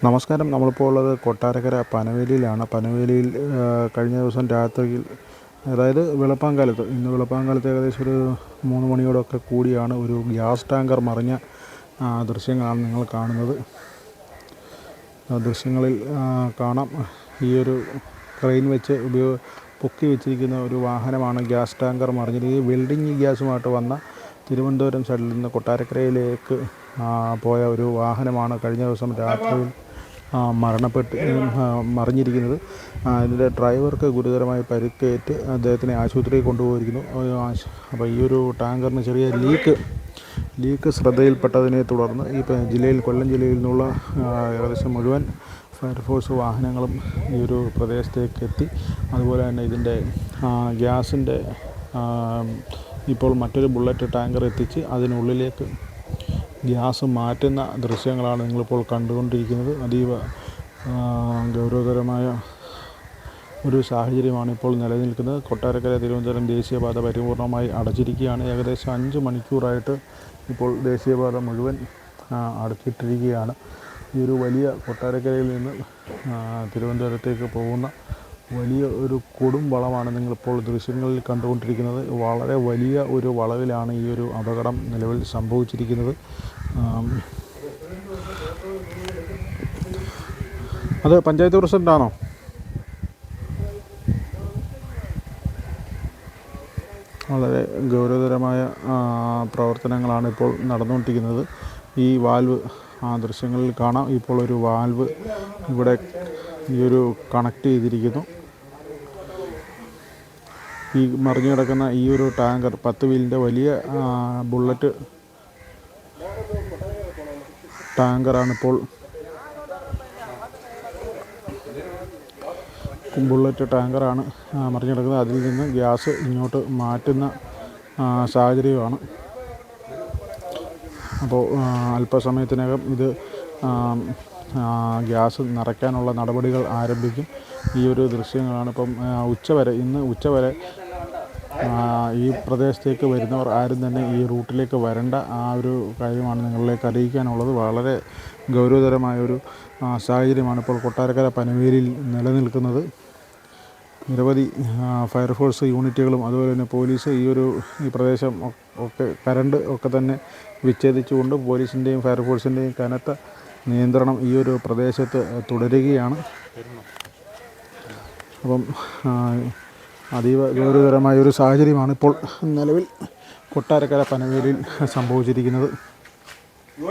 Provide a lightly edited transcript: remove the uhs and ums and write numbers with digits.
നമസ്കാരം. നമ്മളിപ്പോൾ ഉള്ളത് കൊട്ടാരക്കര പനവേലിയിലാണ്. പനവേലിയിൽ കഴിഞ്ഞ ദിവസം രാത്രിയിൽ, അതായത് വെളുപ്പാങ്കാലത്ത്, ഇന്ന് വെളുപ്പാങ്കാലത്ത് ഏകദേശം ഒരു 3 മണിയോടൊക്കെ കൂടിയാണ് ഒരു ഗ്യാസ് ടാങ്കർ മറിഞ്ഞ ദൃശ്യങ്ങളാണ് നിങ്ങൾ കാണുന്നത്. ദൃശ്യങ്ങളിൽ കാണാം, ഈ ഒരു ക്രെയിൻ വെച്ച് പൊക്കി വെച്ചിരിക്കുന്ന ഒരു വാഹനമാണ് ഗ്യാസ് ടാങ്കർ മറിഞ്ഞിരിക്കുന്നത്. വെൽഡിങ് ഗ്യാസുമായിട്ട് വന്ന തിരുവനന്തപുരം സൈഡിൽ നിന്ന് കൊട്ടാരക്കരയിലേക്ക് പോയ ഒരു വാഹനമാണ് കഴിഞ്ഞ ദിവസം രാത്രിയിൽ മറിഞ്ഞിരിക്കുന്നത്. ഇതിൻ്റെ ഡ്രൈവർക്ക് ഗുരുതരമായി പരിക്കേറ്റ് അദ്ദേഹത്തിനെ ആശുപത്രിയിൽ കൊണ്ടുപോയിരിക്കുന്നു. അപ്പോൾ ഈ ഒരു ടാങ്കറിന് ചെറിയ ലീക്ക് ശ്രദ്ധയിൽപ്പെട്ടതിനെ തുടർന്ന് ഈ കൊല്ലം ജില്ലയിൽ നിന്നുള്ള ഏകദേശം മുഴുവൻ ഫയർഫോഴ്സ് വാഹനങ്ങളും ഈ ഒരു പ്രദേശത്തേക്ക് എത്തി. അതുപോലെ തന്നെ ഇതിൻ്റെ ഗ്യാസിൻ്റെ ഇപ്പോൾ മറ്റൊരു ബുള്ളറ്റ് ടാങ്കർ എത്തിച്ച് അതിനുള്ളിലേക്ക് ഗ്യാസ് മാറ്റുന്ന ദൃശ്യങ്ങളാണ് നിങ്ങളിപ്പോൾ കണ്ടുകൊണ്ടിരിക്കുന്നത്. അതീവ ഗൗരവതരമായ ഒരു സാഹചര്യമാണ് ഇപ്പോൾ നിലനിൽക്കുന്നത്. കൊട്ടാരക്കര തിരുവനന്തപുരം ദേശീയപാത പരിപൂർണമായി അടച്ചിരിക്കുകയാണ്. ഏകദേശം 5 മണിക്കൂറായിട്ട് ഇപ്പോൾ ദേശീയപാത മുഴുവൻ അടച്ചിട്ടിരിക്കുകയാണ്. ഈ ഒരു വലിയ കൊട്ടാരക്കരയിൽ നിന്ന് തിരുവനന്തപുരത്തേക്ക് പോകുന്ന വലിയ ഒരു കൊടും വളമാണ് നിങ്ങളിപ്പോൾ ദൃശ്യങ്ങളിൽ കണ്ടുകൊണ്ടിരിക്കുന്നത്. വളരെ വലിയ ഒരു വളവിലാണ് ഈ ഒരു അപകടം നിലവിൽ സംഭവിച്ചിരിക്കുന്നത്. അത് പഞ്ചായത്ത് പ്രസിഡൻ്റാണോ? വളരെ ഗൗരവതരമായ പ്രവർത്തനങ്ങളാണ് ഇപ്പോൾ നടന്നുകൊണ്ടിരിക്കുന്നത്. ഈ വാൽവ് ദൃശ്യങ്ങളിൽ കാണാം. ഇപ്പോൾ ഒരു വാൽവ് ഇവിടെ ഈ ഒരു കണക്ട് ചെയ്തിരിക്കുന്നു. ഈ മറിഞ്ഞു കിടക്കുന്ന ഈ ഒരു ടാങ്കർ 10 വീലിൻ്റെ വലിയ ബുള്ളറ്റ് ടാങ്കറാണിപ്പോൾ മറിഞ്ഞു കിടക്കുന്നത്. അതിൽ നിന്ന് ഗ്യാസ് ഇങ്ങോട്ട് മാറ്റുന്ന സാഹചര്യമാണ്. അപ്പോൾ അല്പസമയത്തിനകം ഇത് ഗ്യാസ് നിറയ്ക്കാനുള്ള നടപടികൾ ആരംഭിക്കും. ഈ ഒരു ദൃശ്യങ്ങളാണ് ഇപ്പം ഇന്ന് ഉച്ചവരെ ഈ പ്രദേശത്തേക്ക് വരുന്നവർ ആരും തന്നെ ഈ റൂട്ടിലേക്ക് വരേണ്ട ഒരു കാര്യമാണ് നിങ്ങളിലേക്ക് അറിയിക്കാനുള്ളത്. വളരെ ഗൗരവതരമായൊരു സാഹചര്യമാണ് ഇപ്പോൾ കൊട്ടാരക്കര പനവേലിയിൽ നിലനിൽക്കുന്നത്. നിരവധി ഫയർഫോഴ്സ് യൂണിറ്റുകളും അതുപോലെ തന്നെ പോലീസ് ഈ പ്രദേശം ഒക്കെ കരണ്ട് ഒക്കെ തന്നെ വിച്ഛേദിച്ചുകൊണ്ട് പോലീസിൻ്റെയും ഫയർഫോഴ്സിൻ്റെയും കനത്ത നിയന്ത്രണം ഈ ഒരു പ്രദേശത്ത് തുടരുകയാണ്. അപ്പം അതീവ ഗൗരവതരമായ ഒരു സാഹചര്യമാണ് ഇപ്പോൾ നിലവിൽ കൊട്ടാരക്കര പനവേലിയിൽ സംഭവിച്ചിരിക്കുന്നത്.